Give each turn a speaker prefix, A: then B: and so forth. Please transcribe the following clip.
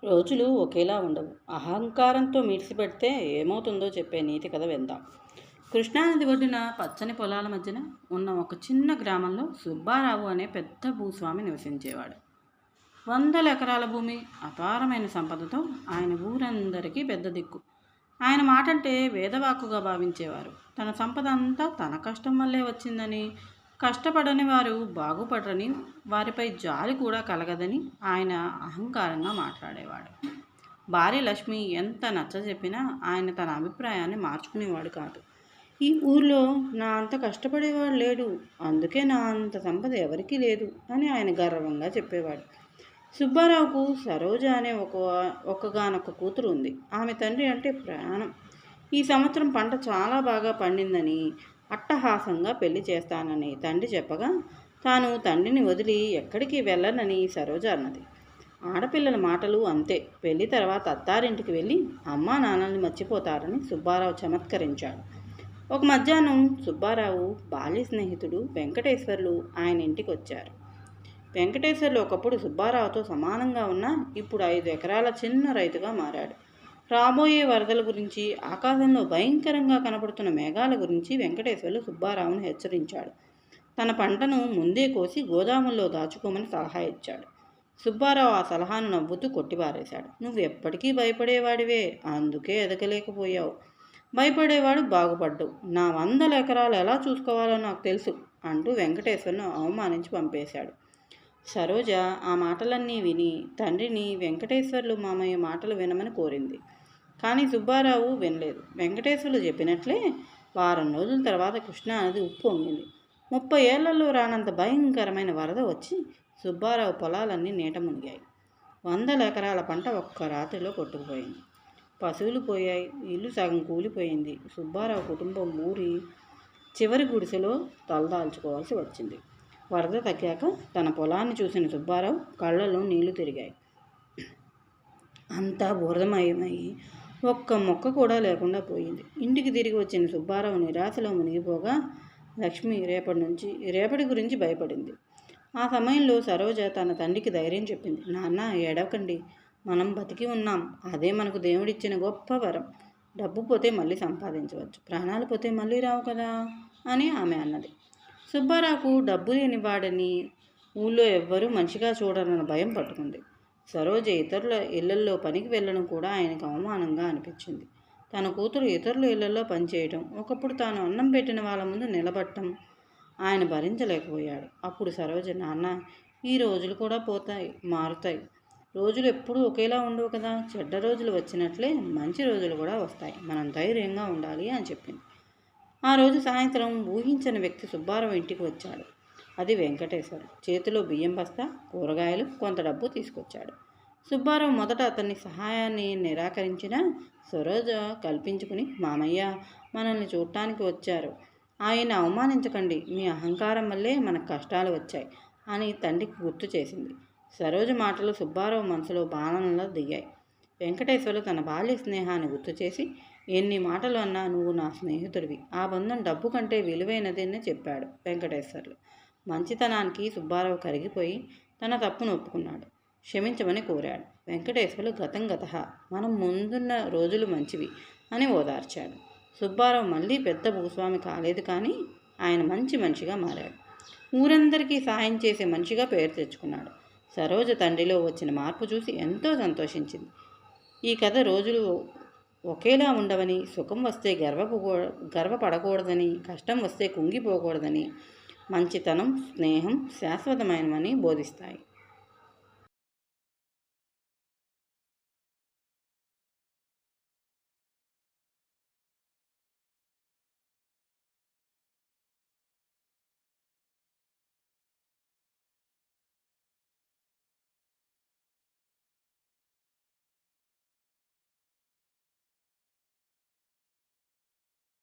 A: రోజులు ఒకేలా ఉండవు. అహంకారంతో మిడిసిపెడితే ఏమవుతుందో చెప్పే నీతి కథ విందాం. కృష్ణానది ఒడ్డున పచ్చని పొలాల మధ్యన ఉన్న ఒక చిన్న గ్రామంలో సుబ్బారావు అనే పెద్ద భూస్వామి నివసించేవాడు. వందల ఎకరాల భూమి, అపారమైన సంపదతో ఆయన ఊరందరికీ పెద్ద దిక్కు. ఆయన మాటంటే వేదవాక్కుగా భావించేవారు. తన సంపద అంతా తన కష్టం వల్లే వచ్చిందని, కష్టపడని వారు బాగుపడరని, వారిపై జాలి కూడా కలగదని ఆయన అహంకారంగా మాట్లాడేవాడు. భార్య లక్ష్మి ఎంత నచ్చజెప్పినా ఆయన తన అభిప్రాయాన్ని మార్చుకునేవాడు కాదు. ఈ ఊర్లో నా అంత కష్టపడేవాడు లేడు, అందుకే నా అంత సంపద ఎవరికీ లేదు అని ఆయన గర్వంగా చెప్పేవాడు. సుబ్బారావుకు సరోజ అనే ఒక్కగానొక్క కూతురు ఉంది. ఆమె తండ్రి అంటే ప్రాణం. ఈ సంవత్సరం పంట చాలా బాగా పండిందని, అట్టహాసంగా పెళ్లి చేస్తానని తండ్రి చెప్పగా, తాను తండ్రిని వదిలి ఎక్కడికి వెళ్ళనని సరోజ అన్నది. ఆడపిల్లల మాటలు అంతే. పెళ్లి తర్వాత అత్తారింటికి వెళ్ళి అమ్మా నాన్నల్ని మర్చిపోతారని సుబ్బారావు చమత్కరించాడు. ఒక మధ్యాహ్నం సుబ్బారావు బాల్య స్నేహితుడు వెంకటేశ్వర్లు ఆయన ఇంటికి వచ్చారు. వెంకటేశ్వర్లు ఒకప్పుడు సుబ్బారావుతో సమానంగా ఉన్న ఇప్పుడు 5 ఎకరాల చిన్న రైతుగా మారాడు. రాబోయే వరదల గురించి, ఆకాశంలో భయంకరంగా కనపడుతున్న మేఘాల గురించి వెంకటేశ్వర్లు సుబ్బారావును హెచ్చరించాడు. తన పంటను ముందే కోసి గోదాముల్లో దాచుకోమని సలహా ఇచ్చాడు. సుబ్బారావు ఆ సలహాను నవ్వుతూ కొట్టిపారేశాడు. నువ్వు ఎప్పటికీ భయపడేవాడివే, అందుకే ఎదగలేకపోయావు. భయపడేవాడు బాగుపడ్డావు. నా 100 ఎకరాలు ఎలా చూసుకోవాలో నాకు తెలుసు అంటూ వెంకటేశ్వర్ను అవమానించి పంపేశాడు. సరోజ ఆ మాటలన్నీ విని తండ్రిని వెంకటేశ్వర్లు మామయ్య మాటలు వినమని కోరింది. కానీ సుబ్బారావు వినలేదు. వెంకటేశ్వర్లు చెప్పినట్లే వారం రోజుల తర్వాత కృష్ణానది ఉప్పొంగింది. 30 ఏళ్లలో రానంత భయంకరమైన వరద వచ్చి సుబ్బారావు పొలాలన్నీ నీట మునిగాయి. 100 ఎకరాల పంట ఒక్క రాత్రిలో కొట్టుకుపోయింది. పశువులు పోయాయి, ఇల్లు సగం కూలిపోయింది. సుబ్బారావు కుటుంబం ఊరి చివరి గుడిసెలో తలదాల్చుకోవాల్సి వచ్చింది. వరద తగ్గాక తన పొలాన్ని చూసిన సుబ్బారావు కళ్ళలో నీళ్లు తిరిగాయి. అంతా బురదమయమయ్యి ఒక్క మొక్క కూడా లేకుండా పోయింది. ఇంటికి తిరిగి వచ్చిన సుబ్బారావు నిరాశలో మునిగిపోగా లక్ష్మి రేపటి గురించి భయపడింది. ఆ సమయంలో సరోజ తన తండ్రికి ధైర్యం చెప్పింది. నాన్న, ఏడవకండి, మనం బతికి ఉన్నాం. అదే మనకు దేవుడిచ్చిన గొప్ప వరం. డబ్బు పోతే మళ్ళీ సంపాదించవచ్చు, ప్రాణాలు పోతే మళ్ళీ రావు కదా అని ఆమె అన్నది. సుబ్బారావుకు డబ్బు లేనివాడని ఊళ్ళో ఎవ్వరూ మనిషిగా చూడరన్న భయం పట్టుకుంది. సరోజ ఇతరుల ఇళ్లల్లో పనికి వెళ్ళడం కూడా ఆయనకు అవమానంగా అనిపించింది. తన కూతురు ఇతరుల ఇళ్లలో పనిచేయటం, ఒకప్పుడు తాను అన్నం పెట్టిన వాళ్ళ ముందు నిలబడటం ఆయన భరించలేకపోయాడు. అప్పుడు సరోజ, నాన్న, ఈ రోజులు కూడా పోతాయి, మారుతాయి. రోజులు ఎప్పుడూ ఒకేలా ఉండవు కదా. చెడ్డ రోజులు వచ్చినట్లే మంచి రోజులు కూడా వస్తాయి. మనం ధైర్యంగా ఉండాలి అని చెప్పింది. ఆ రోజు సాయంత్రం ఊహించని వ్యక్తి సుబ్బారావు ఇంటికి వచ్చాడు. అది వెంకటేశ్వరు. చేతిలో బియ్యం బస్తా, కూరగాయలు, కొంత డబ్బు తీసుకొచ్చాడు. సుబ్బారావు మొదట అతన్ని సహాయాన్ని నిరాకరించినా సరోజ కల్పించుకుని, మామయ్య మనల్ని చూడటానికి వచ్చారు, ఆయన అవమానించకండి, మీ అహంకారం వల్లే మనకు కష్టాలు వచ్చాయి అని తండ్రికి గుర్తు చేసింది. సరోజ మాటలు సుబ్బారావు మనసులో బాణంలా దిగాయి. వెంకటేశ్వర్లు తన బాల్య స్నేహాన్ని గుర్తు చేసి, ఎన్ని మాటలు అన్నా నువ్వు నా స్నేహితుడివి, ఆ బంధం డబ్బు కంటే విలువైనదని చెప్పాడు వెంకటేశ్వర్లు. మంచితనానికి సుబ్బారావు కరిగిపోయి తన తప్పును ఒప్పుకున్నాడు. క్షమించమని కోరాడు. వెంకటేశ్వర్లు గతం గతః, మనం ముందున్న రోజులు మంచివి అని ఓదార్చాడు. సుబ్బారావు మళ్ళీ పెద్ద భూస్వామి కాలేదు, కానీ ఆయన మంచి మనిషిగా మారాడు. ఊరందరికీ సాయం చేసే మనిషిగా పేరు తెచ్చుకున్నాడు. సరోజ తండ్రిలో వచ్చిన మార్పు చూసి ఎంతో సంతోషించింది. ఈ కథ రోజులు ఒకేలా ఉండవని, సుఖం వస్తే గర్వపడకూడదని, కష్టం వస్తే కుంగిపోకూడదని, మంచితనం, స్నేహం శాశ్వతమైనవని బోధిస్తాయి.